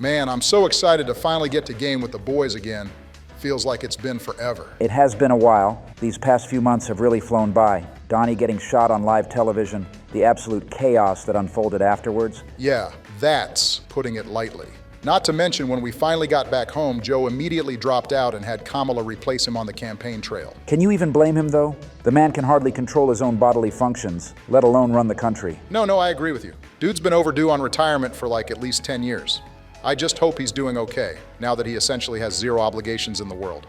Man, I'm so excited to finally get to game with the boys again. Feels like it's been forever. It has been a while. These past few months have really flown by. Donnie getting shot on live television, the absolute chaos that unfolded afterwards. Yeah, that's putting it lightly. Not to mention, when we finally got back home, Joe immediately dropped out and had Kamala replace him on the campaign trail. Can you even blame him, though? The man can hardly control his own bodily functions, let alone run the country. No, I agree with you. Dude's been overdue on retirement for like at least 10 years. I just hope he's doing okay, now that he essentially has zero obligations in the world.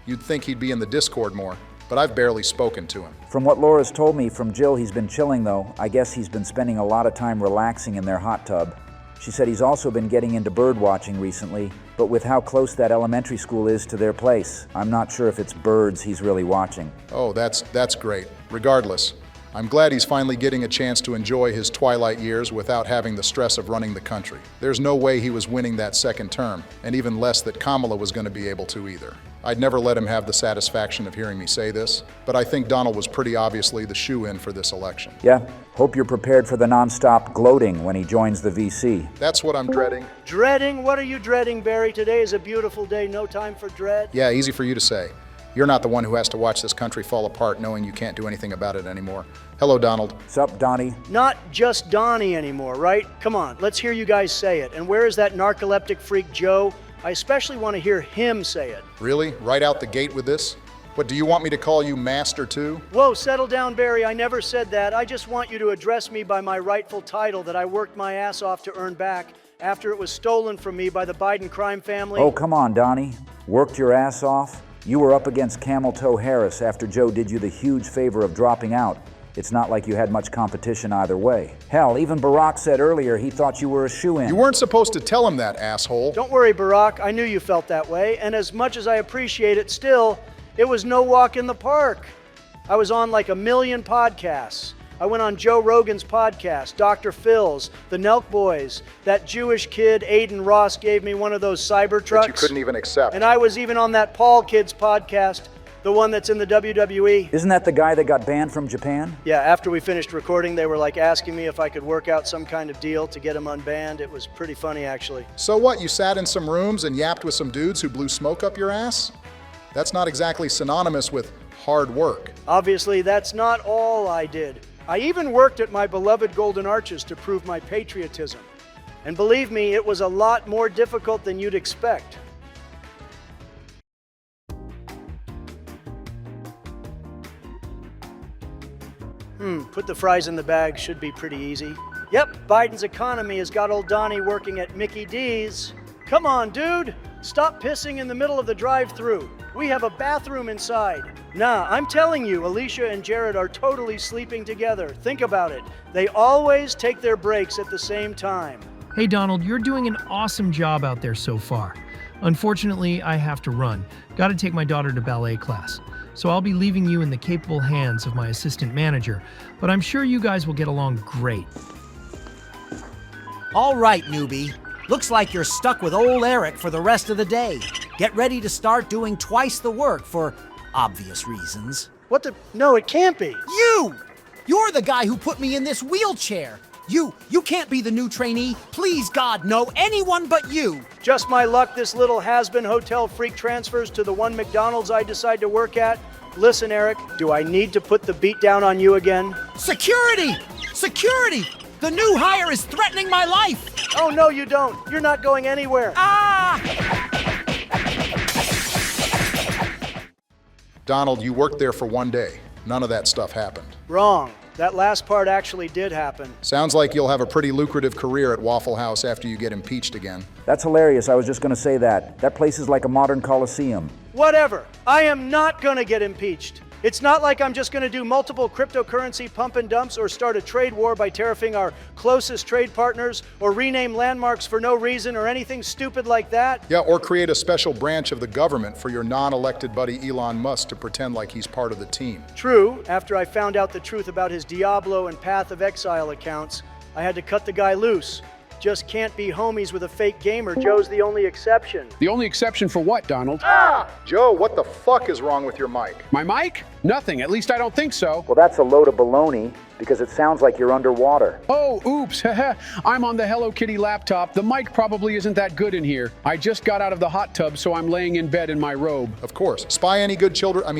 You'd think he'd be in the Discord more, but I've barely spoken to him. From what Laura's told me from Jill, he's been chilling, though. I guess he's been spending a lot of time relaxing in their hot tub. She said he's also been getting into bird watching recently, but with how close that elementary school is to their place, I'm not sure if it's birds he's really watching. Oh, that's great. Regardless, I'm glad he's finally getting a chance to enjoy his twilight years without having the stress of running the country. There's no way he was winning that second term, and even less that Kamala was going to be able to either. I'd never let him have the satisfaction of hearing me say this, but I think Donald was pretty obviously the shoe-in for this election. Yeah, hope you're prepared for the non-stop gloating when he joins the VC. That's what I'm dreading. Dreading? What are you dreading, Barry? Today is a beautiful day, no time for dread. Yeah, easy for you to say. You're not the one who has to watch this country fall apart knowing you can't do anything about it anymore. Hello, Donald. Sup, Donnie? Not just Donnie anymore, right? Come on, let's hear you guys say it. And where is that narcoleptic freak Joe? I especially want to hear him say it. Really? Right out the gate with this? What, do you want me to call you Master too? Whoa, settle down, Barry. I never said that. I just want you to address me by my rightful title that I worked my ass off to earn back after it was stolen from me by the Biden crime family. Oh, come on, Donnie. Worked your ass off? You were up against Camel Toe Harris after Joe did you the huge favor of dropping out. It's not like you had much competition either way. Hell, even Barack said earlier he thought you were a shoo-in. You weren't supposed to tell him that, asshole. Don't worry, Barack. I knew you felt that way, and as much as I appreciate it still, it was no walk in the park. I was on like a million podcasts. I went on Joe Rogan's podcast, Dr. Phil's, the Nelk Boys. That Jewish kid, Aiden Ross, gave me one of those cyber trucks. That you couldn't even accept. And I was even on that Paul kid's podcast, the one that's in the WWE. Isn't that the guy that got banned from Japan? Yeah, after we finished recording, they were like asking me if I could work out some kind of deal to get him unbanned. It was pretty funny, actually. So what, you sat in some rooms and yapped with some dudes who blew smoke up your ass? That's not exactly synonymous with hard work. Obviously, that's not all I did. I even worked at my beloved Golden Arches to prove my patriotism. And believe me, it was a lot more difficult than you'd expect. Put the fries in the bag, should be pretty easy. Yep, Biden's economy has got old Donnie working at Mickey D's. Come on, dude, stop pissing in the middle of the drive-thru. We have a bathroom inside. Nah, I'm telling you, Alicia and Jared are totally sleeping together. Think about it. They always take their breaks at the same time. Hey Donald, you're doing an awesome job out there so far. Unfortunately, I have to run. Gotta take my daughter to ballet class. So I'll be leaving you in the capable hands of my assistant manager, but I'm sure you guys will get along great. All right, newbie. Looks like you're stuck with old Eric for the rest of the day. Get ready to start doing twice the work for obvious reasons. What the? No, it can't be. You! You're the guy who put me in this wheelchair. You can't be the new trainee. Please, God, no, anyone but you. Just my luck this little has-been hotel freak transfers to the one McDonald's I decide to work at. Listen, Eric, do I need to put the beat down on you again? Security! Security! The new hire is threatening my life! Oh, no, you don't. You're not going anywhere. Ah! Donald, you worked there for one day. None of that stuff happened. Wrong. That last part actually did happen. Sounds like you'll have a pretty lucrative career at Waffle House after you get impeached again. That's hilarious. I was just going to say that. That place is like a modern coliseum. Whatever. I am not going to get impeached. It's not like I'm just going to do multiple cryptocurrency pump and dumps or start a trade war by tariffing our closest trade partners or rename landmarks for no reason or anything stupid like that. Yeah, or create a special branch of the government for your non-elected buddy Elon Musk to pretend like he's part of the team. True, after I found out the truth about his Diablo and Path of Exile accounts, I had to cut the guy loose. just can't be homies with a fake gamer. Joe's the only exception. The only exception for what, Donald? Joe, what the fuck is wrong with your mic? My mic? Nothing. At least I don't think so. Well, that's a load of baloney, because it sounds like you're underwater. Oh, oops. I'm on the Hello Kitty laptop. The mic probably isn't that good in here. I just got out of the hot tub, so I'm laying in bed in my robe. Of course. Spy any good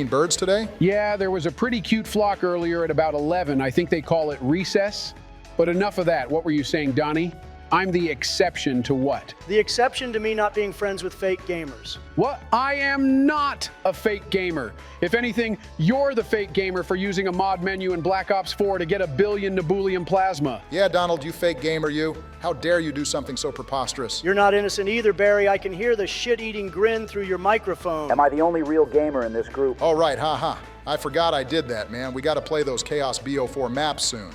birds today? Yeah, there was a pretty cute flock earlier at about 11. I think they call it recess. But enough of that. What were you saying, Donnie? I'm the exception to what? The exception to me not being friends with fake gamers. What? I am not a fake gamer. If anything, you're the fake gamer for using a mod menu in Black Ops 4 to get 1 billion Nebulium plasma. Yeah, Donald, you fake gamer, you. How dare you do something so preposterous? You're not innocent either, Barry. I can hear the shit-eating grin through your microphone. Am I the only real gamer in this group? Oh, right, haha. I forgot I did that, man. We gotta play those Chaos BO4 maps soon.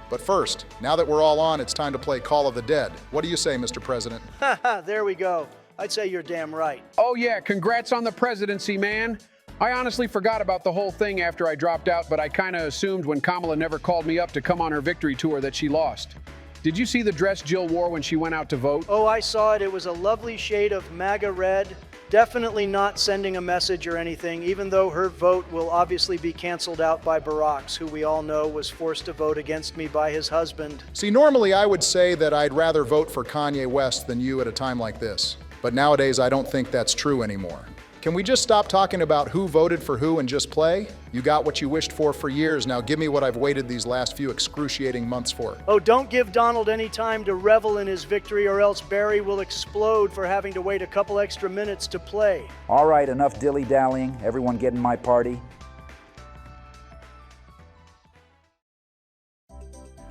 But first, now that we're all on, it's time to play Call of the Dead. What do you say, Mr. President? Haha, there we go. I'd say you're damn right. Oh yeah, congrats on the presidency, man. I honestly forgot about the whole thing after I dropped out, but I kinda assumed when Kamala never called me up to come on her victory tour that she lost. Did you see the dress Jill wore when she went out to vote? Oh, I saw it. It was a lovely shade of MAGA red. Definitely not sending a message or anything, even though her vote will obviously be canceled out by Barack's, who we all know was forced to vote against me by his husband. See, normally I would say that I'd rather vote for Kanye West than you at a time like this. But nowadays I don't think that's true anymore. Can we just stop talking about who voted for who and just play? You got what you wished for years. Now give me what I've waited these last few excruciating months for. Oh, don't give Donald any time to revel in his victory, or else Barry will explode for having to wait a couple extra minutes to play. All right, enough dilly-dallying. Everyone get in my party.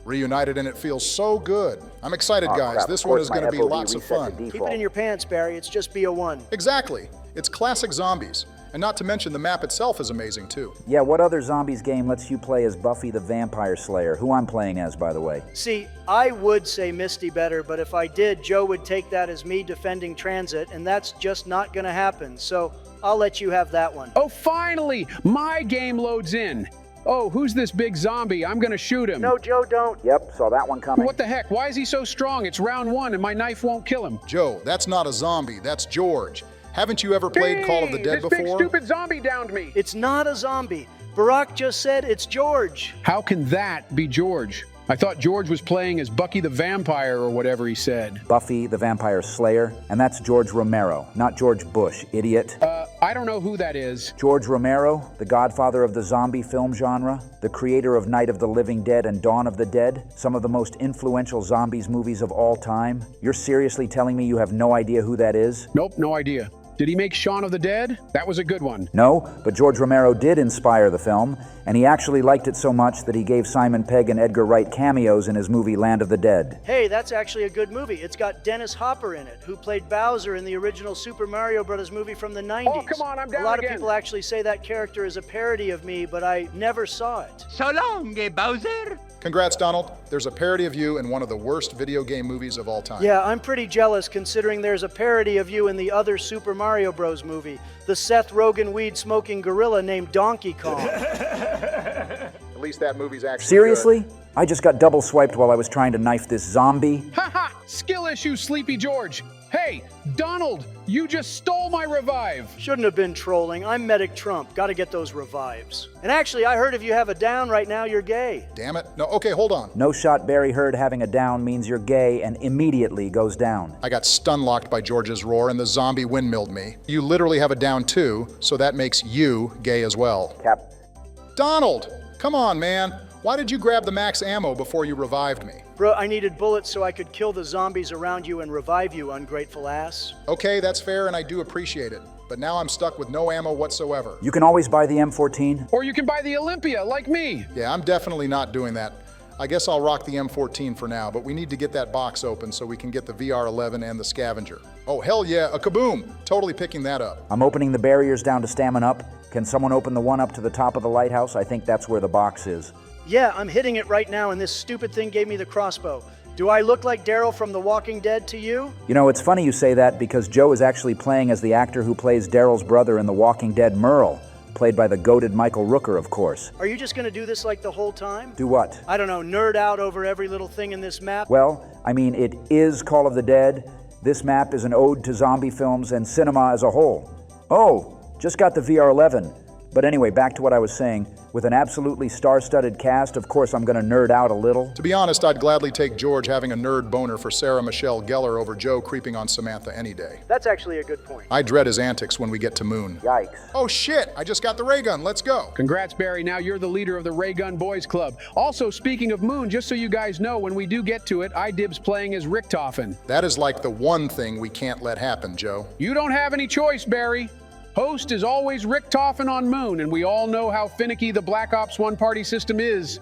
Reunited and it feels so good. I'm excited, Oh, guys. crap. This Of one course is my going to be FOV lots of reset to fun. Keep default. it in your pants, Barry. It's just BO1. Exactly. It's classic zombies. And not to mention the map itself is amazing too. Yeah, what other zombies game lets you play as Buffy the Vampire Slayer, who I'm playing as, by the way? See, I would say Misty better, but if I did, Joe would take that as me defending Transit, and that's just not going to happen. So I'll let you have that one. Oh, finally! My game loads in. Oh, who's this big zombie? I'm gonna shoot him. No, Joe, don't. Yep, saw that one coming. What the heck? Why is he so strong? It's round 1 and my knife won't kill him. Joe, that's not a zombie. That's George. Haven't you ever played Call of the Dead this before? big stupid zombie downed me. It's not a zombie. Barack just said it's George. How can that be George? I thought George was playing as Bucky the Vampire or whatever he said. Buffy the Vampire Slayer, and that's George Romero, not George Bush, idiot. I don't know who that is. George Romero, the godfather of the zombie film genre, the creator of Night of the Living Dead and Dawn of the Dead, some of the most influential zombies movies of all time. You're seriously telling me you have no idea who that is? Nope, no idea. Did he make Shaun of the Dead? That was a good one. No, but George Romero did inspire the film, and he actually liked it so much that he gave Simon Pegg and Edgar Wright cameos in his movie Land of the Dead. Hey, that's actually a good movie. It's got Dennis Hopper in it, who played Bowser in the original Super Mario Bros. Movie from the 90s. Oh, come on, I'm down A lot again. of people actually say that character is a parody of me, but I never saw it. So long, Bowser. Congrats, Donald. There's a parody of you in one of the worst video game movies of all time. Yeah, I'm pretty jealous considering there's a parody of you in the other Super Mario Bros. Movie, the Seth Rogen weed-smoking gorilla named Donkey Kong. At least that movie's actually Seriously? I just got double swiped while I was trying to knife this zombie. Haha! Skill issue, Sleepy George. Hey, Donald, you just stole my revive. Shouldn't have been trolling. I'm Medic Trump. Gotta get those revives. And actually, I heard if you have a down right now, you're gay. Damn it. No, okay, hold on. No shot Barry heard having a down means you're gay and immediately goes down. I got stun-locked by George's roar and the zombie windmilled me. You literally have a down too, so that makes you gay as well. Cap. Donald! Come on, man. Why did you grab the max ammo before you revived me? Bro, I needed bullets so I could kill the zombies around you and revive you, ungrateful ass. Okay, that's fair and I do appreciate it. But now I'm stuck with no ammo whatsoever. You can always buy the M14. Or you can buy the Olympia, like me. Yeah, I'm definitely not doing that. I guess I'll rock the M14 for now, but we need to get that box open so we can get the VR11 and the scavenger. Oh, hell yeah, a kaboom! Totally picking that up. I'm opening the barriers down to stamina up. Can someone open the one up to the top of the lighthouse? I think that's where the box is. Yeah, I'm hitting it right now and this stupid thing gave me the crossbow. Do I look like Daryl from The Walking Dead to you? You know, it's funny you say that because Joe is actually playing as the actor who plays Daryl's brother in The Walking Dead, Merle. played by the goated Michael Rooker, of course. Are you just gonna do this like the whole time? Do what? I don't know, nerd out over every little thing in this map? Well, I mean, it is Call of the Dead. This map is an ode to zombie films and cinema as a whole. Oh, just got the VR11. But anyway, back to what I was saying. With an absolutely star-studded cast, of course I'm gonna nerd out a little. To be honest, I'd gladly take George having a nerd boner for Sarah Michelle Gellar over Joe creeping on Samantha any day. That's actually a good point. I dread his antics when we get to Moon. Yikes. Oh shit, I just got the ray gun, let's go. Congrats, Barry. Now you're the leader of the Ray Gun Boys Club. Also, speaking of Moon, just so you guys know, when we do get to it, I dibs playing as Richtofen. That is like the one thing we can't let happen, Joe. You don't have any choice, Barry. Host is always Richtofen on Moon, and we all know how finicky the Black Ops one-party system is.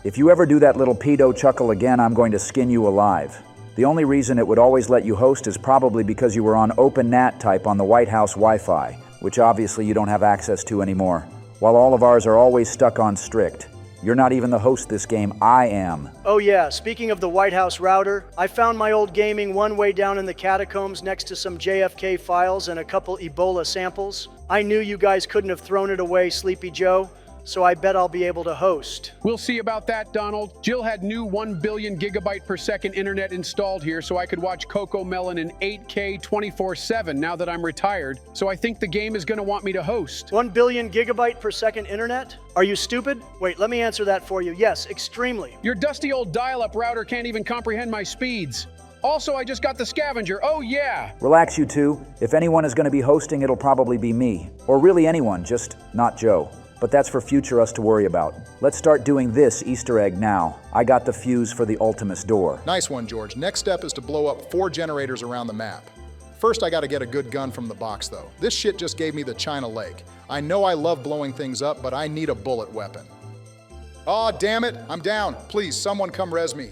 If you ever do that little pedo chuckle again, I'm going to skin you alive. The only reason it would always let you host is probably because you were on OpenNat type on the White House Wi-Fi, which obviously you don't have access to anymore, while all of ours are always stuck on strict. You're not even the host this game, I am. Oh yeah, speaking of the White House router, I found my old gaming one way down in the catacombs next to some JFK files and a couple Ebola samples. I knew you guys couldn't have thrown it away, Sleepy Joe, so I bet I'll be able to host. We'll see about that, Donald. Jill had new 1 billion gigabyte per second internet installed here so I could watch Coco Melon in 8K 24/7 now that I'm retired, so I think the game is gonna want me to host. 1 billion gigabyte per second internet? Are you stupid? Wait, let me answer that for you. Yes, extremely. Your dusty old dial-up router can't even comprehend my speeds. Also, I just got the scavenger. Oh yeah! Relax, you two. If anyone is going to be hosting, it'll probably be me. Or really anyone, just not Joe. But that's for future us to worry about. Let's start doing this Easter egg now. I got the fuse for the Ultimus door. Nice one, George. Next step is to blow up 4 generators around the map. First, I gotta get a good gun from the box, though. This shit just gave me the China Lake. I know I love blowing things up, but I need a bullet weapon. Aw, damn it, I'm down. Please, someone come res me.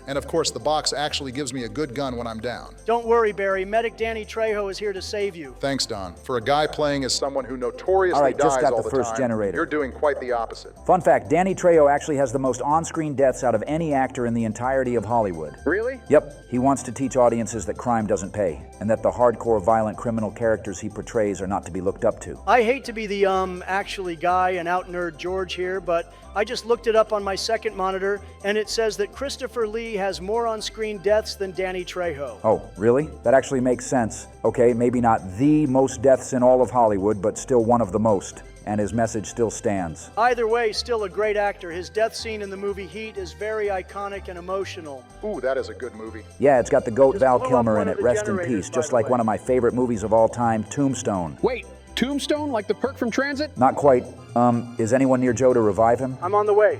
And of course, the box actually gives me a good gun when I'm down. Don't worry, Barry. Medic Danny Trejo is here to save you. Thanks, Don. For a guy playing as someone who notoriously All right, just dies got all the the first time, generator. you're doing quite the opposite. Fun fact, Danny Trejo actually has the most on-screen deaths out of any actor in the entirety of Hollywood. Really? Yep, he wants to teach audiences that crime doesn't pay, and that the hardcore violent criminal characters he portrays are not to be looked up to. I hate to be the actually guy and out-nerd George here, but I just looked it up on my second monitor, and it says that Christopher Lee has more on-screen deaths than Danny Trejo. Oh, really? That actually makes sense. Okay, maybe not the most deaths in all of Hollywood, but still one of the most. And his message still stands. Either way, still a great actor. His death scene in the movie Heat is very iconic and emotional. Ooh, that is a good movie. Yeah, it's got the GOAT Just Val blow up Kilmer one in of it, the rest in generators, peace, by just the like way. one of my favorite movies of all time, Tombstone. Wait, Tombstone? Like the perk from Transit? Not quite. Is anyone near Joe to revive him? I'm on the way.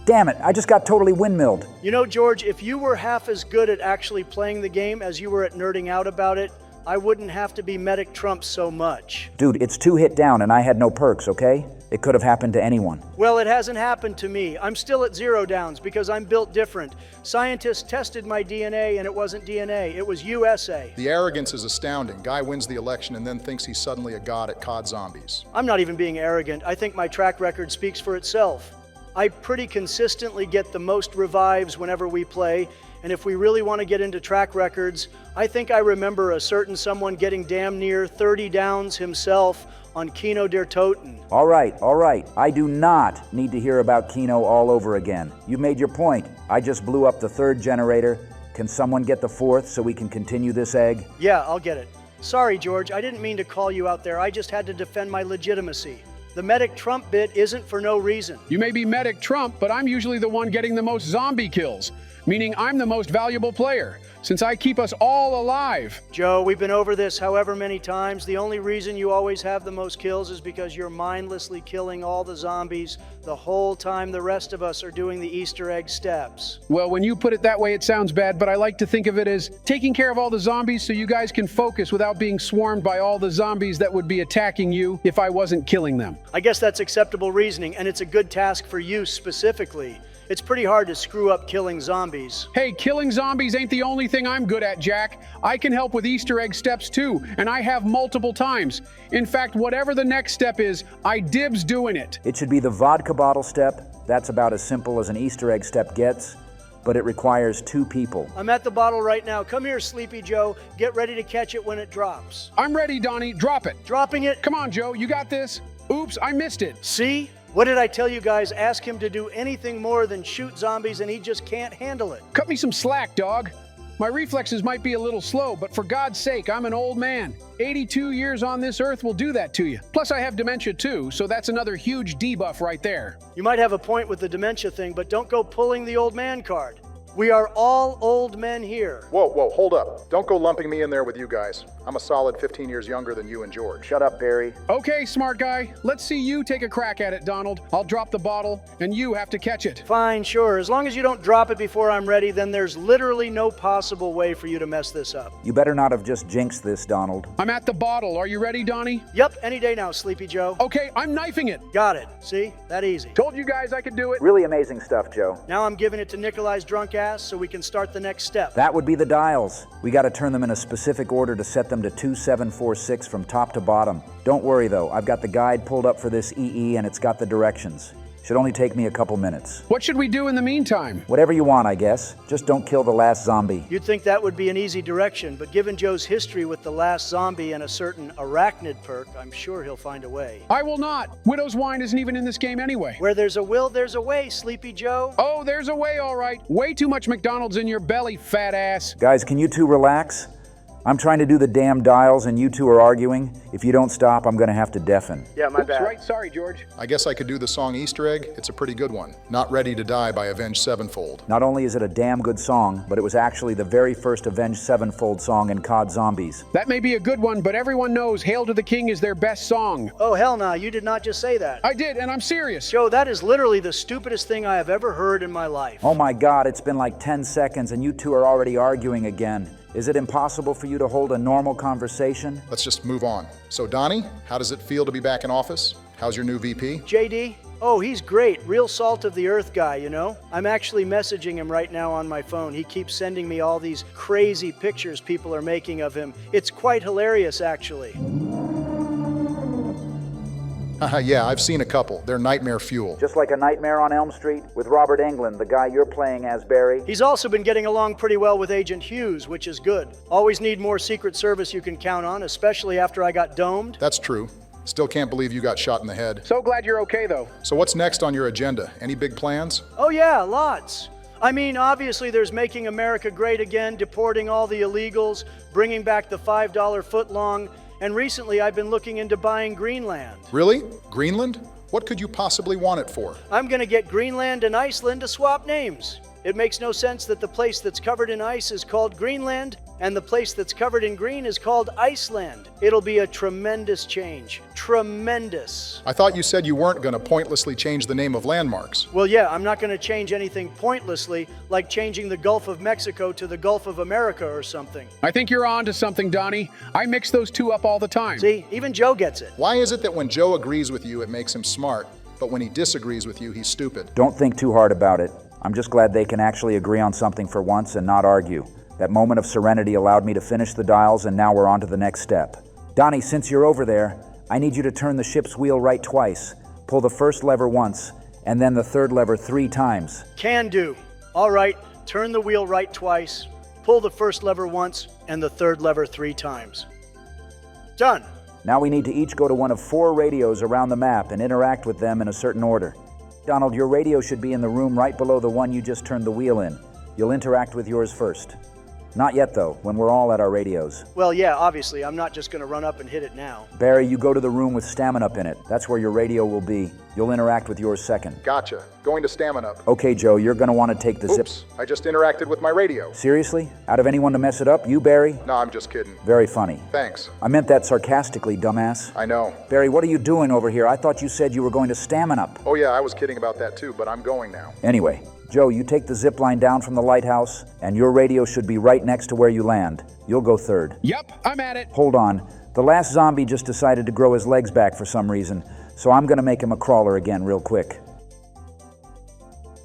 Damn it, I just got totally windmilled. You know, George, if you were half as good at actually playing the game as you were at nerding out about it, I wouldn't have to be Medic Trump so much. Dude, it's 2 hit down and I had no perks, okay? It could have happened to anyone. Well, it hasn't happened to me. I'm still at 0 downs because I'm built different. Scientists tested my DNA and it wasn't DNA, it was USA. The arrogance is astounding. Guy wins the election and then thinks he's suddenly a god at COD Zombies. I'm not even being arrogant. I think my track record speaks for itself. I pretty consistently get the most revives whenever we play, and if we really want to get into track records, I think I remember a certain someone getting damn near 30 downs himself on Kino der Toten. All right. I do not need to hear about Kino all over again. You've made your point. I just blew up the 3rd generator. Can someone get the 4th so we can continue this egg? Yeah, I'll get it. Sorry, George, I didn't mean to call you out there. I just had to defend my legitimacy. The Medic Trump bit isn't for no reason. You may be Medic Trump, but I'm usually the one getting the most zombie kills, meaning I'm the most valuable player, since I keep us all alive. Joe, we've been over this however many times. The only reason you always have the most kills is because you're mindlessly killing all the zombies the whole time the rest of us are doing the Easter egg steps. Well, when you put it that way, it sounds bad, but I like to think of it as taking care of all the zombies so you guys can focus without being swarmed by all the zombies that would be attacking you if I wasn't killing them. I guess that's acceptable reasoning, and it's a good task for you specifically. It's pretty hard to screw up killing zombies. Hey, killing zombies ain't the only thing I'm good at, Jack. I can help with Easter egg steps too, and I have multiple times. In fact, whatever the next step is, I dibs doing it. It should be the vodka bottle step. That's about as simple as an Easter egg step gets. but it requires 2 people. I'm at the bottle right now. Come here, Sleepy Joe. Get ready to catch it when it drops. I'm ready, Donnie. Drop it. Dropping it. Come on, Joe. You got this. Oops, I missed it. See? What did I tell you guys? Ask him to do anything more than shoot zombies and he just can't handle it. Cut me some slack, dog. My reflexes might be a little slow, but for God's sake, I'm an old man. 82 years on this earth will do that to you. Plus, I have dementia too, so that's another huge debuff right there. You might have a point with the dementia thing, but don't go pulling the old man card. We are all old men here. Whoa, hold up. Don't go lumping me in there with you guys. I'm a solid 15 years younger than you and George. Shut up, Barry. Okay, smart guy. Let's see you take a crack at it, Donald. I'll drop the bottle, and you have to catch it. Fine, sure. As long as you don't drop it before I'm ready, then there's literally no possible way for you to mess this up. You better not have just jinxed this, Donald. I'm at the bottle. Are you ready, Donnie? Yep, any day now, Sleepy Joe. Okay, I'm knifing it. Got it. See? That easy. Told you guys I could do it. Really amazing stuff, Joe. Now I'm giving it to Nikolai's drunk ass so we can start the next step. That would be the dials. We got to turn them in a specific order to set them to 2746 from top to bottom. Don't worry though, I've got the guide pulled up for this EE and it's got the directions. Should only take me a couple minutes. What should we do in the meantime? Whatever you want, I guess. Just don't kill the last zombie. You'd think that would be an easy direction, but given Joe's history with the last zombie and a certain arachnid perk, I'm sure he'll find a way. I will not. Widow's wine isn't even in this game anyway. Where there's a will, there's a way, Sleepy Joe. Oh, there's a way, all right. Way too much McDonald's in your belly, fat ass. Guys, can you two relax? I'm trying to do the damn dials and you two are arguing. If you don't stop, I'm gonna have to deafen. Yeah, my Oops, bad. right. Sorry, George. I guess I could do the song Easter Egg. It's a pretty good one. Not Ready to Die by Avenged Sevenfold. Not only is it a damn good song, but it was actually the very first Avenged Sevenfold song in COD Zombies. That may be a good one, but everyone knows Hail to the King is their best song. Oh, hell no, you did not just say that. I did, and I'm serious. Joe, that is literally the stupidest thing I have ever heard in my life. Oh my God, it's been like 10 seconds and you two are already arguing again. Is it impossible for you to hold a normal conversation? Let's just move on. So Donnie, how does it feel to be back in office? How's your new VP? JD? Oh, he's great. Real salt of the earth guy, you know? I'm actually messaging him right now on my phone. He keeps sending me all these crazy pictures people are making of him. It's quite hilarious, actually. Yeah, I've seen a couple. They're nightmare fuel. Just like A Nightmare on Elm Street with Robert Englund, the guy you're playing as, Barry. He's also been getting along pretty well with Agent Hughes, which is good. Always need more Secret Service you can count on, especially after I got domed. That's true. Still can't believe you got shot in the head. So glad you're okay, though. So what's next on your agenda? Any big plans? Oh yeah, lots. I mean, obviously there's making America great again, deporting all the illegals, bringing back the $5 footlong, and recently I've been looking into buying Greenland. Really? Greenland? What could you possibly want it for? I'm gonna get Greenland and Iceland to swap names. It makes no sense that the place that's covered in ice is called Greenland and the place that's covered in green is called Iceland. It'll be a tremendous change. Tremendous. I thought you said you weren't going to pointlessly change the name of landmarks. Well, yeah, I'm not gonna change anything pointlessly, like changing the Gulf of Mexico to the Gulf of America or something. I think you're on to something, Donnie. I mix those two up all the time. See, even Joe gets it. Why is it that when Joe agrees with you, it makes him smart, but when he disagrees with you, he's stupid? Don't think too hard about it. I'm just glad they can actually agree on something for once and not argue. That moment of serenity allowed me to finish the dials, and now we're on to the next step. Donnie, since you're over there, I need you to turn the ship's wheel right twice, pull the first lever once, and then the third lever 3 times. Can do. All right, turn the wheel right twice, pull the first lever once, and the third lever 3 times. Done. Now we need to each go to one of 4 radios around the map and interact with them in a certain order. Donald, your radio should be in the room right below the one you just turned the wheel in. You'll interact with yours first. Not yet, though, when we're all at our radios. Well, yeah, obviously, I'm not just gonna run up and hit it now. Barry, you go to the room with Stamina in it. That's where your radio will be. You'll interact with yours second. Gotcha. Going to Stamina. Okay, Joe, you're gonna want to take the zip. Oops, I just interacted with my radio. Seriously? Out of anyone to mess it up? You, Barry? No, I'm just kidding. Very funny. Thanks. I meant that sarcastically, dumbass. I know. Barry, what are you doing over here? I thought you said you were going to Stamina up. Oh yeah, I was kidding about that too, but I'm going now. Anyway, Joe, you take the zip line down from the lighthouse, and your radio should be right next to where you land. You'll go third. Yep, I'm at it. Hold on. The last zombie just decided to grow his legs back for some reason, so I'm gonna make him a crawler again real quick.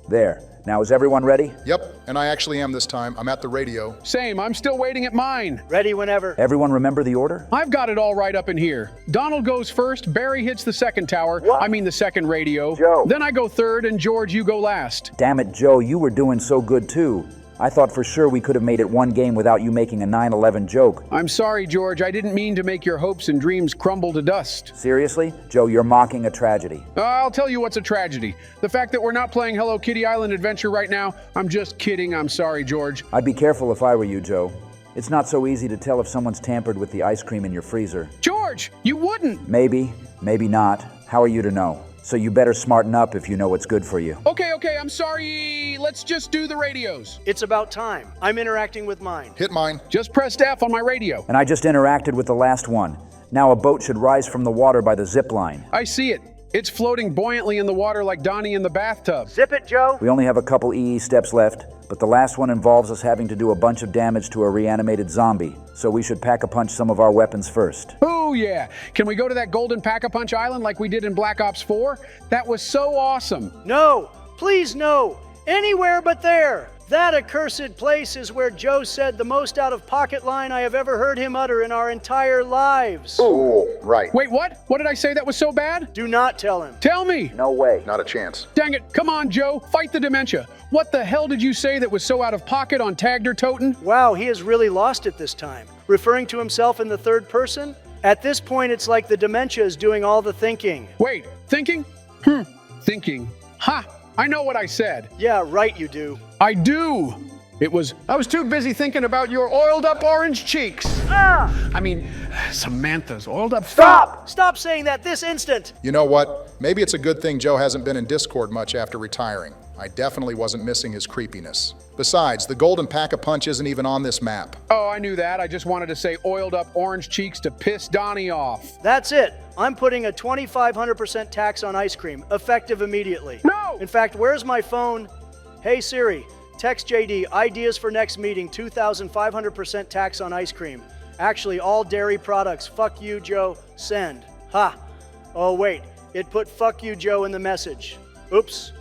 There. Now is everyone ready? Yep, and I actually am this time. I'm at the radio. Same, I'm still waiting at mine. Ready whenever. Everyone remember the order? I've got it all right up in here. Donald goes first, Barry hits the second tower, the second radio. Joe. Then I go third, and George, you go last. Damn it, Joe, you were doing so good too. I thought for sure we could have made it one game without you making a 9/11 joke. I'm sorry, George, I didn't mean to make your hopes and dreams crumble to dust. Seriously? Joe, you're mocking a tragedy. I'll tell you what's a tragedy. The fact that we're not playing Hello Kitty Island Adventure right now. I'm just kidding, I'm sorry, George. I'd be careful if I were you, Joe. It's not so easy to tell if someone's tampered with the ice cream in your freezer. George, you wouldn't! Maybe, maybe not. How are you to know? So you better smarten up if you know what's good for you. Okay, I'm sorry. Let's just do the radios. It's about time. I'm interacting with mine. Hit mine. Just pressed F on my radio. And I just interacted with the last one. Now a boat should rise from the water by the zip line. I see it. It's floating buoyantly in the water like Donnie in the bathtub. Zip it, Joe. We only have a couple EE steps left, but the last one involves us having to do a bunch of damage to a reanimated zombie, so we should pack-a-punch some of our weapons first. Oh yeah. Can we go to that golden Pack-a-Punch Island like we did in Black Ops 4? That was so awesome. No, please no. Anywhere but there. That accursed place is where Joe said the most out-of-pocket line I have ever heard him utter in our entire lives. Oh, right. Wait, what? What did I say that was so bad? Do not tell him. Tell me! No way. Not a chance. Dang it, come on, Joe, fight the dementia. What the hell did you say that was so out of pocket on Tagged or Toten? Wow, he has really lost it this time. Referring to himself in the third person? At this point, it's like the dementia is doing all the thinking. Wait, thinking? Thinking. Ha! I know what I said. Yeah, right you do. I do! I was too busy thinking about your oiled up orange cheeks. I mean, Samantha's oiled up. Stop! Stop saying that this instant! You know what? Maybe it's a good thing Joe hasn't been in Discord much after retiring. I definitely wasn't missing his creepiness. Besides, the golden Pack-a-Punch isn't even on this map. Oh, I knew that. I just wanted to say oiled up orange cheeks to piss Donnie off. That's it. I'm putting a 2,500% tax on ice cream, effective immediately. No! In fact, where's my phone? Hey Siri, text JD, ideas for next meeting, 2,500% tax on ice cream. Actually, all dairy products. Fuck you, Joe. Send. Ha. Oh, wait. It put fuck you, Joe in the message. Oops.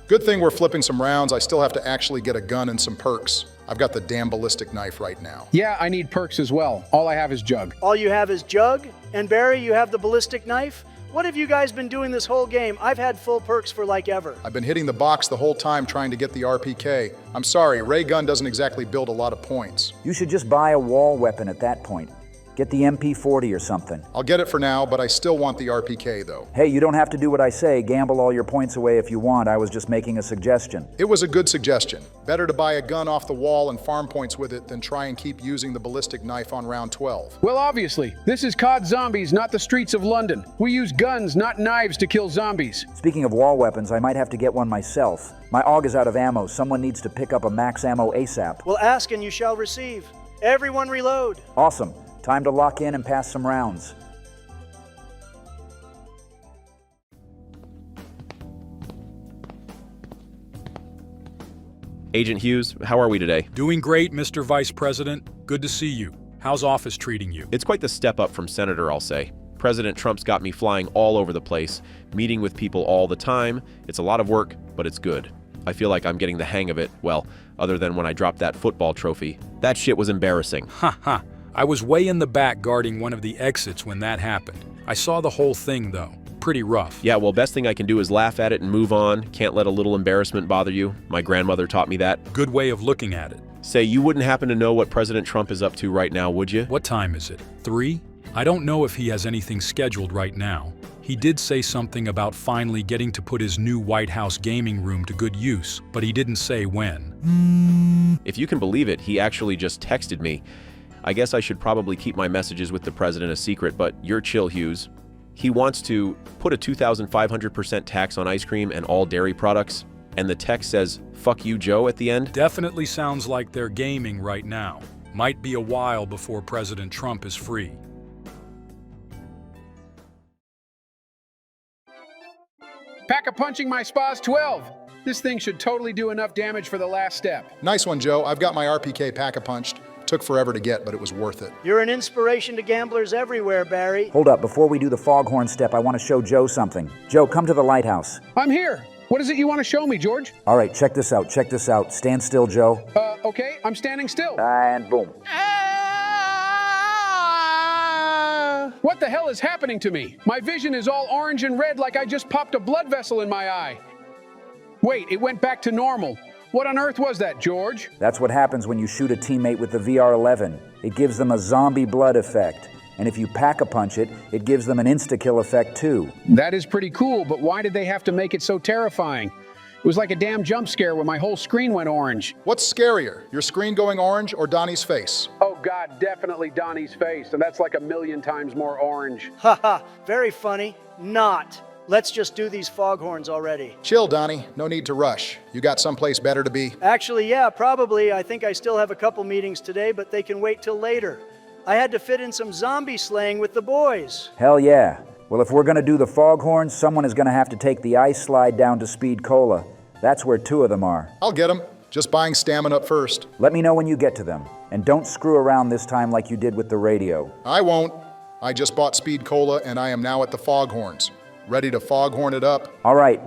Good thing we're flipping some rounds. I still have to actually get a gun and some perks. I've got the damn ballistic knife right now. Yeah, I need perks as well. All I have is Jug. All you have is Jug? And Barry, you have the ballistic knife? What have you guys been doing this whole game? I've had full perks for like ever. I've been hitting the box the whole time trying to get the RPK. I'm sorry, ray gun doesn't exactly build a lot of points. You should just buy a wall weapon at that point. Get the MP40 or something. I'll get it for now, but I still want the RPK though. Hey, you don't have to do what I say. Gamble all your points away if you want. I was just making a suggestion. It was a good suggestion. Better to buy a gun off the wall and farm points with it than try and keep using the ballistic knife on round 12. Well, obviously, this is COD Zombies, not the streets of London. We use guns, not knives, to kill zombies. Speaking of wall weapons, I might have to get one myself. My AUG is out of ammo. Someone needs to pick up a max ammo ASAP. Well, ask and you shall receive. Everyone reload. Awesome. Time to lock in and pass some rounds. Agent Hughes, how are we today? Doing great, Mr. Vice President. Good to see you. How's office treating you? It's quite the step up from Senator, I'll say. President Trump's got me flying all over the place, meeting with people all the time. It's a lot of work, but it's good. I feel like I'm getting the hang of it, well, other than when I dropped that football trophy. That shit was embarrassing. Ha ha. I was way in the back guarding one of the exits when that happened. I saw the whole thing, though. Pretty rough. Yeah, well, best thing I can do is laugh at it and move on. Can't let a little embarrassment bother you. My grandmother taught me that. Good way of looking at it. Say, you wouldn't happen to know what President Trump is up to right now, would you? What time is it? 3? I don't know if he has anything scheduled right now. He did say something about finally getting to put his new White House gaming room to good use, but he didn't say when. If you can believe it, he actually just texted me. I guess I should probably keep my messages with the president a secret, but you're chill, Hughes. He wants to put a 2,500% tax on ice cream and all dairy products, and the text says, "Fuck you, Joe," at the end. Definitely sounds like they're gaming right now. Might be a while before President Trump is free. Pack-a-punching my Spa's 12. This thing should totally do enough damage for the last step. Nice one, Joe. I've got my RPK pack-a-punched. Took forever to get, but it was worth it. You're an inspiration to gamblers everywhere, Barry. Hold up, before we do the foghorn step, I want to show Joe something. Joe, come to the lighthouse. I'm here. What is it you want to show me, George? All right, check this out. Check this out. Stand still, Joe. Okay, I'm standing still. And boom. What the hell is happening to me? My vision is all orange and red like I just popped a blood vessel in my eye. Wait, it went back to normal. What on earth was that, George? That's what happens when you shoot a teammate with the VR-11. It gives them a zombie blood effect. And if you pack-a-punch it, it gives them an insta-kill effect too. That is pretty cool, but why did they have to make it so terrifying? It was like a damn jump scare when my whole screen went orange. What's scarier, your screen going orange or Donnie's face? Oh God, definitely Donnie's face, and that's like 1,000,000 times more orange. Haha, very funny. Not. Let's just do these foghorns already. Chill, Donnie. No need to rush. You got someplace better to be? Actually, yeah, probably. I think I still have a couple meetings today, but they can wait till later. I had to fit in some zombie slaying with the boys. Hell yeah. Well, if we're gonna do the foghorns, someone is gonna have to take the ice slide down to Speed Cola. That's where 2 of them are. I'll get them. Just buying stamina up first. Let me know when you get to them. And don't screw around this time like you did with the radio. I won't. I just bought Speed Cola and I am now at the foghorns. Ready to foghorn it up? All right,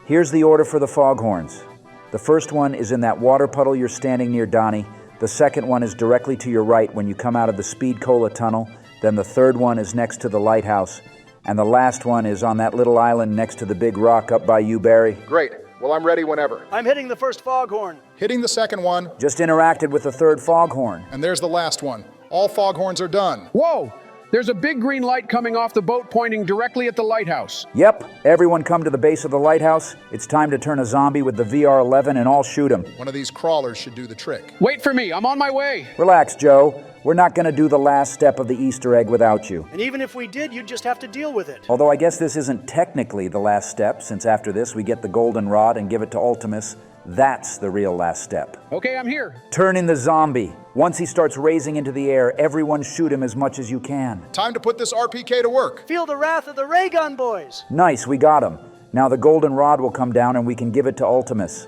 here's the order for the foghorns. The first one is in that water puddle you're standing near, Donnie. The second one is directly to your right when you come out of the Speed Cola tunnel. Then the third one is next to the lighthouse. And the last one is on that little island next to the big rock up by you, Barry. Great. Well, I'm ready whenever. I'm hitting the first foghorn. Hitting the second one. Just interacted with the third foghorn. And there's the last one. All foghorns are done. Whoa! There's a big green light coming off the boat pointing directly at the lighthouse. Yep, everyone come to the base of the lighthouse. It's time to turn a zombie with the VR-11 and all shoot him. One of these crawlers should do the trick. Wait for me, I'm on my way. Relax, Joe. We're not gonna do the last step of the Easter egg without you. And even if we did, you'd just have to deal with it. Although I guess this isn't technically the last step, since after this we get the golden rod and give it to Ultimus. That's the real last step. Okay, I'm here. Turn in the zombie. Once he starts raising into the air, everyone shoot him as much as you can. Time to put this RPK to work. Feel the wrath of the ray gun boys. Nice, we got him. Now the golden rod will come down and we can give it to Ultimus.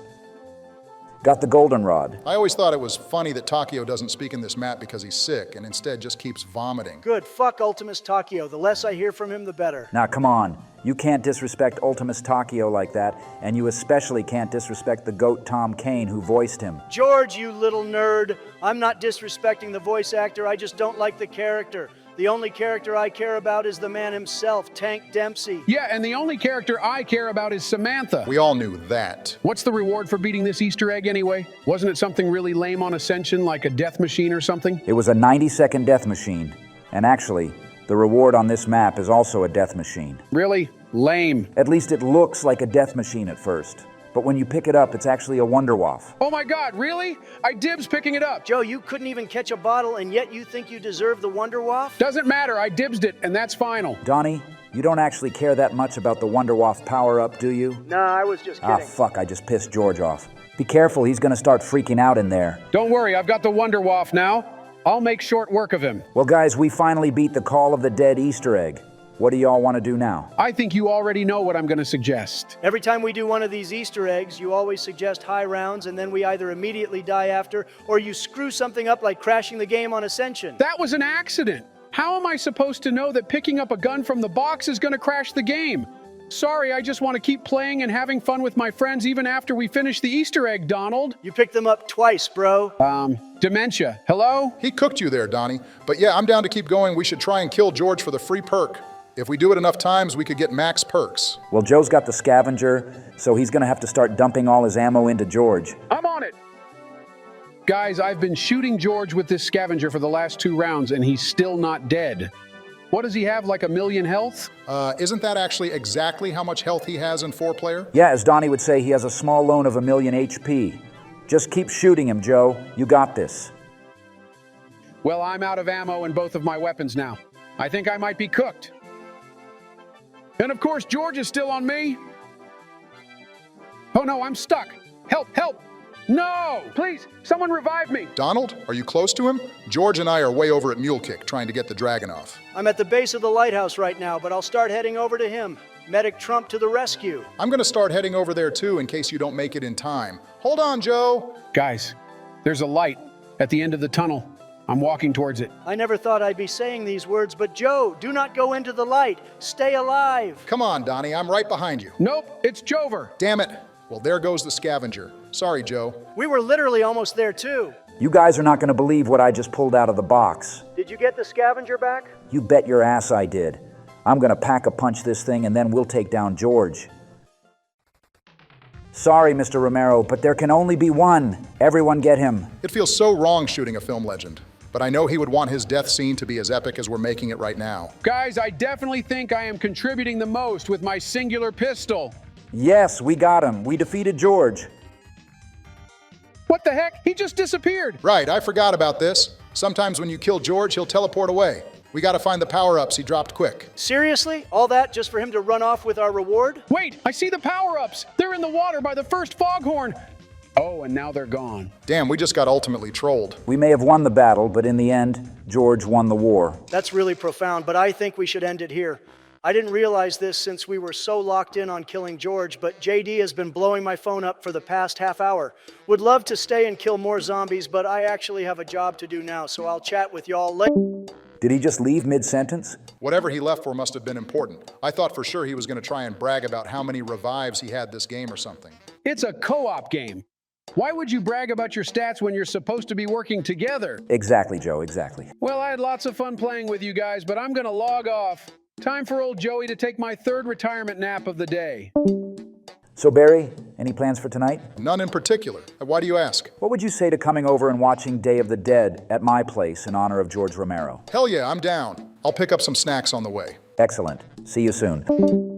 Got the golden rod. I always thought it was funny that Takio doesn't speak in this map because he's sick and instead just keeps vomiting. Good, fuck Ultimus Takio. The less I hear from him, the better. Now come on. You can't disrespect Ultimus Takio like that, and you especially can't disrespect the goat Tom Kane who voiced him. George, you little nerd. I'm not disrespecting the voice actor, I just don't like the character. The only character I care about is the man himself, Tank Dempsey. Yeah, and the only character I care about is Samantha. We all knew that. What's the reward for beating this Easter egg anyway? Wasn't it something really lame on Ascension, like a death machine or something? It was a 90-second death machine. And actually, the reward on this map is also a death machine. Really? Lame. At least it looks like a death machine at first. But when you pick it up, it's actually a Wonder Waff. Oh my God, really? I dibs picking it up. Joe, you couldn't even catch a bottle and yet you think you deserve the Wonder Waff? Doesn't matter, I dibsed it, and that's final. Donnie, you don't actually care that much about the Wonder Waff power-up, do you? Nah, I was just kidding. Ah, fuck, I just pissed George off. Be careful, he's gonna start freaking out in there. Don't worry, I've got the Wonder Waff now. I'll make short work of him. Well, guys, we finally beat the Call of the Dead Easter egg. What do y'all want to do now? I think you already know what I'm going to suggest. Every time we do one of these Easter eggs, you always suggest high rounds, and then we either immediately die after, or you screw something up like crashing the game on Ascension. That was an accident. How am I supposed to know that picking up a gun from the box is going to crash the game? Sorry, I just want to keep playing and having fun with my friends even after we finish the Easter egg, Donald. You picked them up twice, bro. Dementia. Hello? He cooked you there, Donnie. But yeah, I'm down to keep going. We should try and kill George for the free perk. If we do it enough times, we could get max perks. Well, Joe's got the scavenger, so he's gonna have to start dumping all his ammo into George. I'm on it. Guys, I've been shooting George with this scavenger for the last 2 rounds, and he's still not dead. What does he have, like 1,000,000 health? Isn't that actually exactly how much health he has in 4-player? Yeah, as Donnie would say, he has a small loan of 1,000,000 HP. Just keep shooting him, Joe. You got this. Well, I'm out of ammo in both of my weapons now. I think I might be cooked. And of course, George is still on me. Oh no, I'm stuck. Help, help! No! Please, someone revive me! Donald, are you close to him? George and I are way over at Mule Kick trying to get the dragon off. I'm at the base of the lighthouse right now, but I'll start heading over to him. Medic Trump to the rescue. I'm gonna start heading over there too in case you don't make it in time. Hold on, Joe. Guys, there's a light at the end of the tunnel. I'm walking towards it. I never thought I'd be saying these words, but Joe, do not go into the light. Stay alive. Come on, Donnie, I'm right behind you. Nope, it's Jover. Damn it. Well, there goes the scavenger. Sorry, Joe. We were literally almost there too. You guys are not going to believe what I just pulled out of the box. Did you get the scavenger back? You bet your ass I did. I'm going to pack a punch this thing and then we'll take down George. Sorry, Mr. Romero, but there can only be one. Everyone get him. It feels so wrong shooting a film legend, but I know he would want his death scene to be as epic as we're making it right now. Guys, I definitely think I am contributing the most with my singular pistol. Yes, we got him. We defeated George. What the heck? He just disappeared. Right, I forgot about this. Sometimes when you kill George, he'll teleport away. We gotta find the power-ups he dropped quick. Seriously? All that just for him to run off with our reward? Wait, I see the power-ups. They're in the water by the first foghorn. Oh, and now they're gone. Damn, we just got ultimately trolled. We may have won the battle, but in the end, George won the war. That's really profound, but I think we should end it here. I didn't realize this since we were so locked in on killing George, but JD has been blowing my phone up for the past half hour. Would love to stay and kill more zombies, but I actually have a job to do now, so I'll chat with y'all later. Did he just leave mid-sentence? Whatever he left for must have been important. I thought for sure he was gonna try and brag about how many revives he had this game or something. It's a co-op game. Why would you brag about your stats when you're supposed to be working together? Exactly, Joe, exactly. Well, I had lots of fun playing with you guys, but I'm gonna log off. Time for old Joey to take my third retirement nap of the day. So, Barry, any plans for tonight? None in particular. Why do you ask? What would you say to coming over and watching Day of the Dead at my place in honor of George Romero? Hell yeah, I'm down. I'll pick up some snacks on the way. Excellent. See you soon.